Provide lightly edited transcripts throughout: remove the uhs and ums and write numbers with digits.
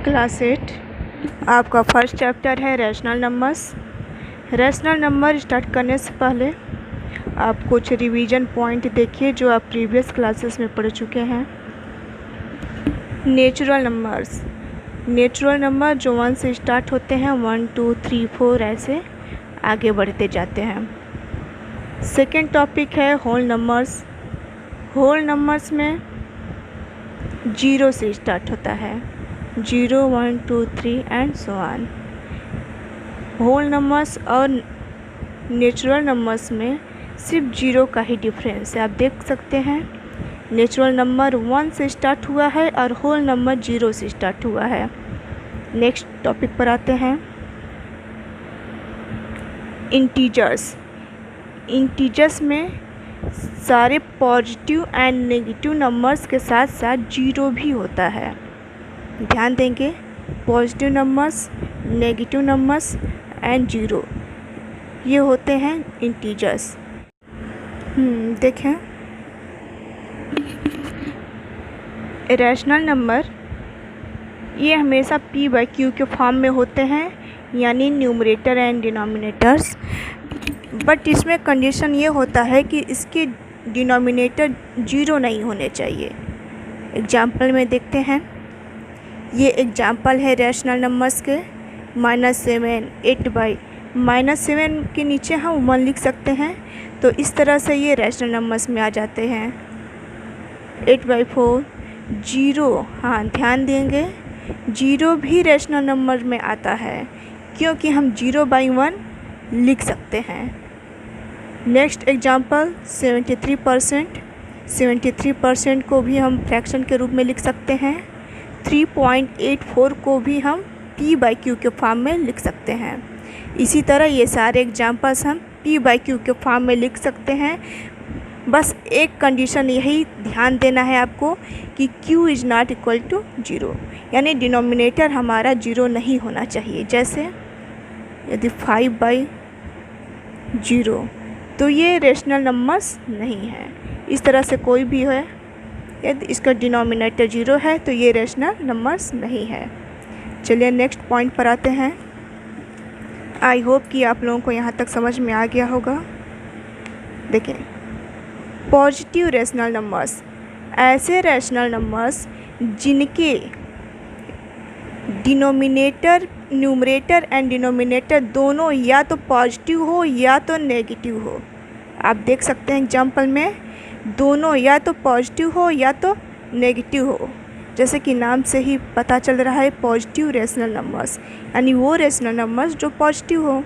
Class 8 आपका first chapter है rational numbers. Rational number start करने से पहले आप कुछ रिवीजन पॉइंट देखिए जो आप प्रीवियस क्लासेस में पढ़ चुके हैं। नेचुरल नंबर जो 1 से स्टार्ट होते हैं, 1 2 3 4 ऐसे आगे बढ़ते जाते हैं। सेकेंड टॉपिक है होल नंबर्स। होल नंबर्स में 0 से स्टार्ट होता है, 0 1 2 3 and so on. Whole numbers और नेचुरल नंबर्स में सिर्फ 0 का ही डिफरेंस है। आप देख सकते हैं नेचुरल नंबर 1 से स्टार्ट हुआ है और होल नंबर 0 से स्टार्ट हुआ है। नेक्स्ट टॉपिक पर आते हैं इंटीजर्स में सारे पॉजिटिव एंड नेगेटिव नंबर्स के साथ साथ 0 भी होता है। ध्यान देंगे, positive numbers, negative numbers and 0 ये होते हैं इंटीजर्स। देखें, रैशनल नंबर ये हमेशा p/q के फॉर्म में होते हैं, यानी न्यूमरेटर एंड डिनोमिनेटर्स। बट इसमें कंडीशन ये होता है कि इसके डिनोमिनेटर 0 नहीं होने चाहिए। एग्जाम्पल में देखते हैं, ये एग्जाम्पल है रैशनल नंबर्स के। -7 8/, -7 के नीचे हम 1 लिख सकते हैं, तो इस तरह से ये रैशनल नंबर्स में आ जाते हैं। 8/4 0, हाँ ध्यान देंगे 0 भी रैशनल नंबर में आता है क्योंकि हम 0/1 लिख सकते हैं। नेक्स्ट एग्जाम्पल 73% को भी हम फ्रैक्शन के रूप में लिख सकते हैं। 3.84 को भी हम p/q के फॉर्म में लिख सकते हैं। इसी तरह ये सारे एग्जाम्पल्स हम p/q के फॉर्म में लिख सकते हैं। बस एक कंडीशन यही ध्यान देना है आपको कि q is not equal to 0, यानी डिनोमिनेटर हमारा 0 नहीं होना चाहिए। जैसे यदि 5/0 तो ये रैशनल नंबर्स नहीं है। इस तरह से कोई भी है, यदि इसका डिनोमिनेटर 0 है तो ये रैशनल नंबर्स नहीं है। चलिए नेक्स्ट पॉइंट पर आते हैं। आई होप कि आप लोगों को यहाँ तक समझ में आ गया होगा। देखें, पॉजिटिव रैशनल नंबर्स ऐसे रैशनल नंबर्स जिनके डिनोमिनेटर, न्यूमरेटर एंड डिनोमिनेटर दोनों या तो पॉजिटिव हो या तो नेगेटिव हो। आप देख सकते हैं एग्जाम्पल में दोनों या तो पॉजिटिव हो या तो नेगेटिव हो। जैसे कि नाम से ही पता चल रहा है पॉजिटिव रैशनल नंबर्स, यानी वो रैशनल नंबर्स जो पॉजिटिव हो।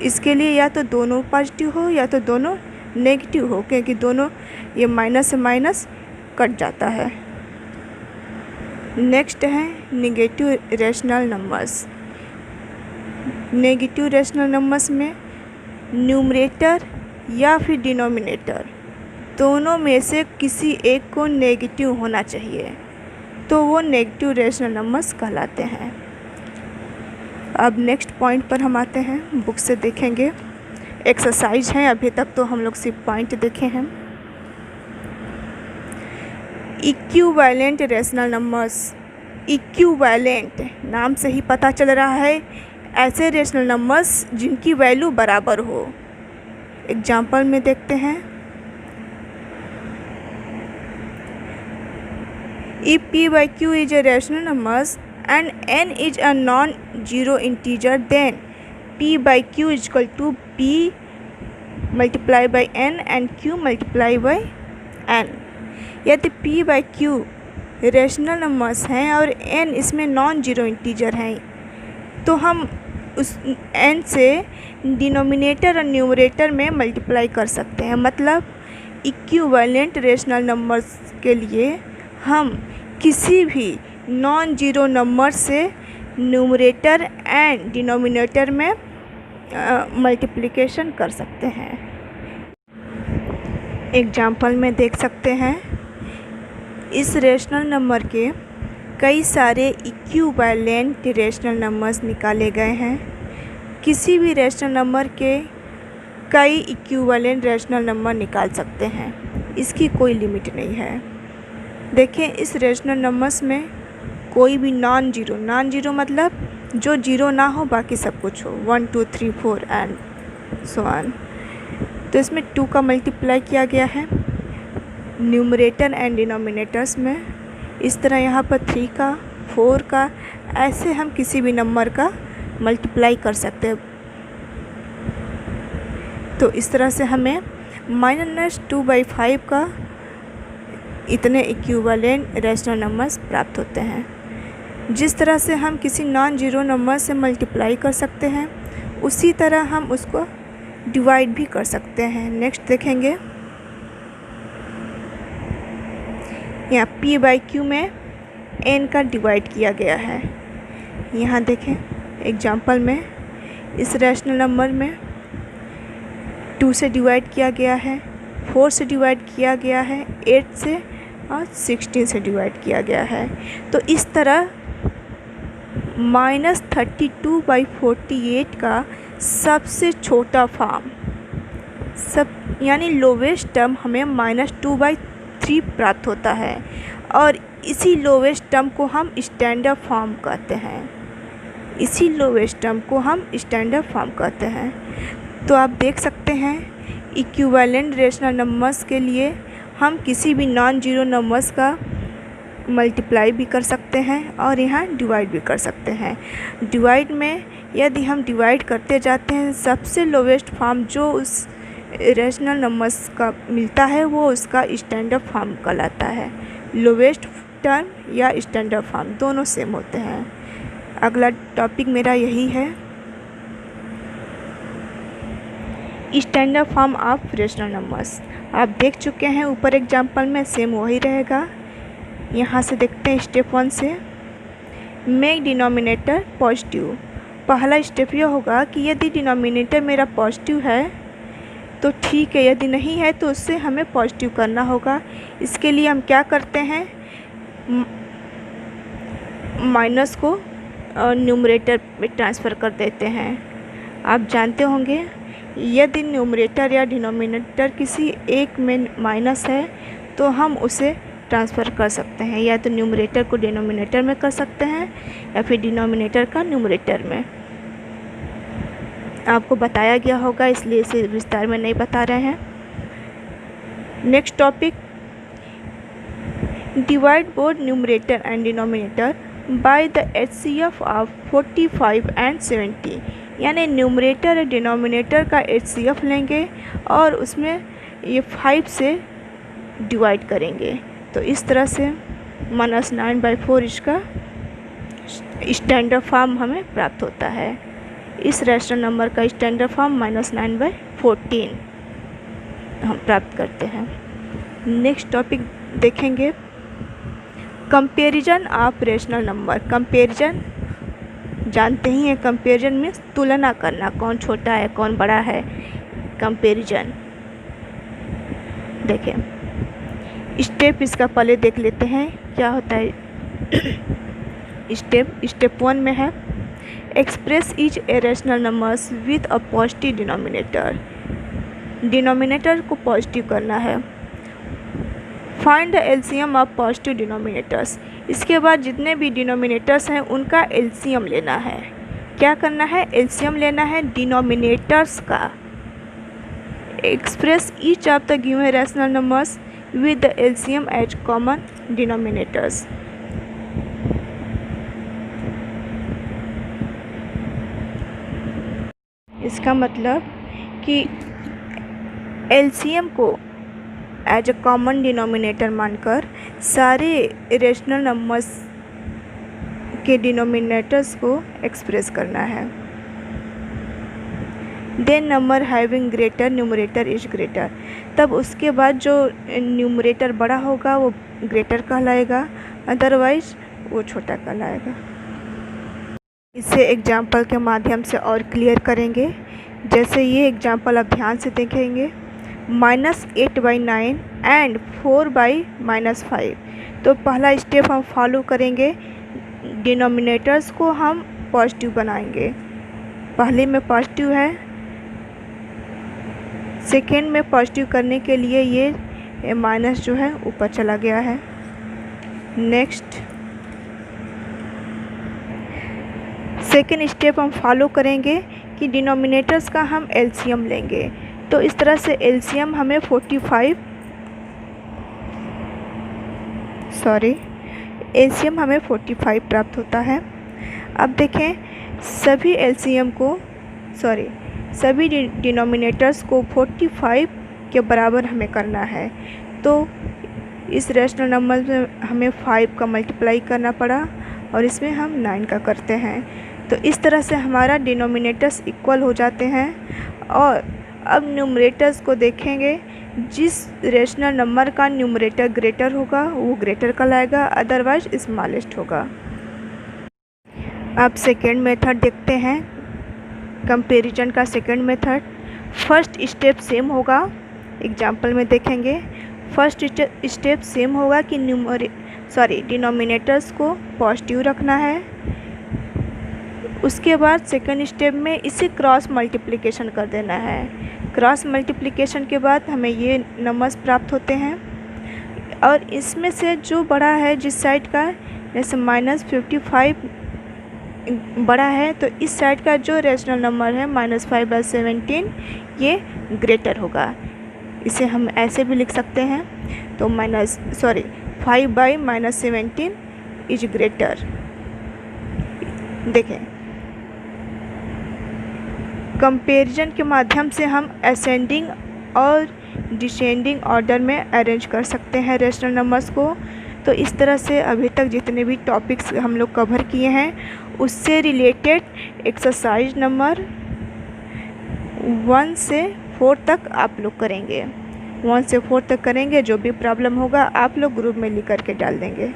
इसके लिए या तो दोनों पॉजिटिव हो या तो दोनों नेगेटिव हो, क्योंकि दोनों ये माइनस से माइनस कट जाता है। नेक्स्ट है negative rational numbers. Negative rational numbers में न्यूमरेटर या फिर डिनोमिनेटर दोनों में से किसी एक को नेगेटिव होना चाहिए, तो वो नेगेटिव रैशनल नंबर्स कहलाते हैं। अब नेक्स्ट पॉइंट पर हम आते हैं, बुक से देखेंगे। एक्सरसाइज है, अभी तक तो हम लोग सिर्फ पॉइंट देखे हैं। Equivalent rational numbers. इक्विवेलेंट नाम से ही पता चल रहा है ऐसे रैशनल नंबर्स जिनकी वैल्यू बराबर हो। एग्जाम्पल में देखते हैं, if p/q is a rational numbers and n is a non-zero integer, then p/q is equal to p multiplied by n and q multiplied by n। यदि p/q रैशनल नंबर्स हैं और n इसमें non zero integer हैं, तो हम उस n से denominator और न्यूमरेटर में मल्टीप्लाई कर सकते हैं। मतलब इक्विवेलेंट रैशनल नंबर्स के लिए हम किसी भी नॉन जीरो नंबर से न्यूमरेटर एंड डिनोमिनेटर में मल्टीप्लिकेशन कर सकते हैं। एग्जाम्पल में देख सकते हैं, इस रैशनल नंबर के कई सारे इक्विवेलेंट रैशनल नंबर्स निकाले गए हैं। किसी भी रैशनल नंबर के कई इक्विवेलेंट रैशनल नंबर निकाल सकते हैं, इसकी कोई लिमिट नहीं है। देखें, इस रैशनल नंबर्स में कोई भी नॉन जीरो मतलब जो जीरो ना हो बाकी सब कुछ हो, 1 2 3 4 एंड सो ऑन। तो इसमें 2 का मल्टीप्लाई किया गया है न्यूमरेटर एंड डिनोमिनेटर्स में। इस तरह यहाँ पर 3 का 4 का, ऐसे हम किसी भी नंबर का मल्टीप्लाई कर सकते हैं। तो इस तरह से हमें -2/5 का इतने इक्विवेलेंट रेशनल नंबर्स प्राप्त होते हैं। जिस तरह से हम किसी नॉन जीरो नंबर से मल्टीप्लाई कर सकते हैं, उसी तरह हम उसको डिवाइड भी कर सकते हैं। नेक्स्ट देखेंगे, यहाँ p/q में n का डिवाइड किया गया है। यहाँ देखें एग्जाम्पल में इस रैशनल नंबर में 2 से डिवाइड किया गया है, 4 से डिवाइड किया गया है, 8 से और 16 से डिवाइड किया गया है। तो इस तरह -32/48 का सबसे छोटा फॉर्म यानी लोवेस्ट टर्म हमें -2/3 प्राप्त होता है, और इसी लोवेस्ट टर्म को हम स्टैंडर्ड फॉर्म कहते हैं। तो आप देख सकते हैं इक्विवेलेंट रेशनल नंबर्स के लिए हम किसी भी नॉन जीरो नंबर्स का मल्टीप्लाई भी कर सकते हैं और यहाँ डिवाइड भी कर सकते हैं। डिवाइड में यदि हम डिवाइड करते जाते हैं, सबसे लोवेस्ट फॉर्म जो उस रेशनल नंबर्स का मिलता है वो उसका स्टैंडर्ड फॉर्म कहलाता है। लोवेस्ट टर्म या स्टैंडर्ड फॉर्म दोनों सेम होते हैं। अगला टॉपिक मेरा यही है, standard form of rational numbers. आप देख चुके हैं ऊपर एग्जाम्पल में, सेम वही रहेगा। यहाँ से देखते हैं स्टेप 1 से, मेक डिनोमिनेटर पॉजिटिव। पहला स्टेप यह होगा कि यदि डिनोमिनेटर मेरा पॉजिटिव है तो ठीक है, यदि नहीं है तो उससे हमें पॉजिटिव करना होगा। इसके लिए हम क्या करते हैं, माइनस को न्यूमरेटर में ट्रांसफ़र कर देते हैं। आप जानते होंगे यदि न्यूमरेटर या डिनोमिनेटर किसी एक में माइनस है तो हम उसे ट्रांसफ़र कर सकते हैं, या तो न्यूमरेटर को डिनोमिनेटर में कर सकते हैं या फिर डिनोमिनेटर का न्यूमरेटर में। आपको बताया गया होगा, इसलिए इसे विस्तार में नहीं बता रहे हैं। Next topic, divide both numerator and denominator by the HCF of 45 and 70। यानी न्यूमरेटर और डिनोमिनेटर का HCF लेंगे और उसमें ये 5 से डिवाइड करेंगे। तो इस तरह से -9/4 इसका स्टैंडर्ड फॉर्म हमें प्राप्त होता है। इस रेशनल नंबर का स्टैंडर्ड फॉर्म -9/14 हम प्राप्त करते हैं। नेक्स्ट टॉपिक देखेंगे, comparison of rational number. Comparison जानते ही हैं, कंपैरिजन मीन्स तुलना करना, कौन छोटा है कौन बड़ा है, कंपैरिजन। देखें स्टेप इसका पहले देख लेते हैं क्या होता है। स्टेप 1 में है, express each rational numbers with a positive denominator. Denominator को पॉजिटिव करना है। Find the LCM of positive denominators. इसके बाद जितने भी डिनोमिनेटर्स हैं उनका एलसीएम लेना है। क्या करना है, एलसीएम लेना है डिनोमिनेटर्स का। Express each of the given rational numbers with the LCM as common denominators. इसका मतलब कि एलसीएम को एज अ कॉमन डिनोमिनेटर मानकर सारे रेशनल नंबर्स के डिनोमिनेटर्स को एक्सप्रेस करना है। Then number having greater numerator is greater. तब उसके बाद जो न्यूमरेटर बड़ा होगा वो ग्रेटर कहलाएगा, अदरवाइज वो छोटा कहलाएगा। इसे एग्जाम्पल के माध्यम से और क्लियर करेंगे। जैसे ये एग्जाम्पल आप ध्यान से देखेंगे, -8/9 एंड 4/-5। तो पहला स्टेप हम फॉलो करेंगे, डिनोमिनेटर्स को हम पॉजिटिव बनाएंगे। पहले में पॉजिटिव है, सेकेंड में पॉजिटिव करने के लिए ये माइनस जो है ऊपर चला गया है। नेक्स्ट सेकेंड स्टेप हम फॉलो करेंगे कि डिनोमिनेटर्स का हम एलसीएम लेंगे। तो इस तरह से एलसीएम हमें 45 प्राप्त होता है। अब देखें सभी डिनोमिनेटर्स को 45 के बराबर हमें करना है। तो इस रैशनल नंबर में हमें 5 का मल्टीप्लाई करना पड़ा और इसमें हम 9 का करते हैं। तो इस तरह से हमारा डिनोमिनेटर्स इक्वल हो जाते हैं। और अब न्यूमरेटर्स को देखेंगे, जिस रैशनल नंबर का न्यूमरेटर ग्रेटर होगा वो ग्रेटर कहलाएगा, अदरवाइज स्मॉलेस्ट होगा। अब सेकेंड मेथड देखते हैं, कंपैरिजन का second method. First step same होगा, एग्जाम्पल में देखेंगे। फर्स्ट स्टेप सेम होगा कि डिनोमिनेटर्स को पॉजिटिव रखना है। उसके बाद सेकंड स्टेप में इसे क्रॉस मल्टीप्लिकेशन कर देना है। क्रॉस मल्टीप्लिकेशन के बाद हमें ये नंबर्स प्राप्त होते हैं और इसमें से जो बड़ा है जिस साइड का, जैसे -55 बड़ा है तो इस साइड का जो रैशनल नंबर है -5/17 ये ग्रेटर होगा। इसे हम ऐसे भी लिख सकते हैं, तो 5/-17 इज ग्रेटर। देखें, कंपैरिजन के माध्यम से हम असेंडिंग और डिसेंडिंग ऑर्डर में अरेंज कर सकते हैं रैशनल नंबर्स को। तो इस तरह से अभी तक जितने भी टॉपिक्स हम लोग कवर किए हैं उससे रिलेटेड एक्सरसाइज नंबर 1 से 4 तक आप लोग करेंगे। 1 से 4 तक करेंगे। जो भी प्रॉब्लम होगा आप लोग ग्रुप में लिख करके डाल देंगे।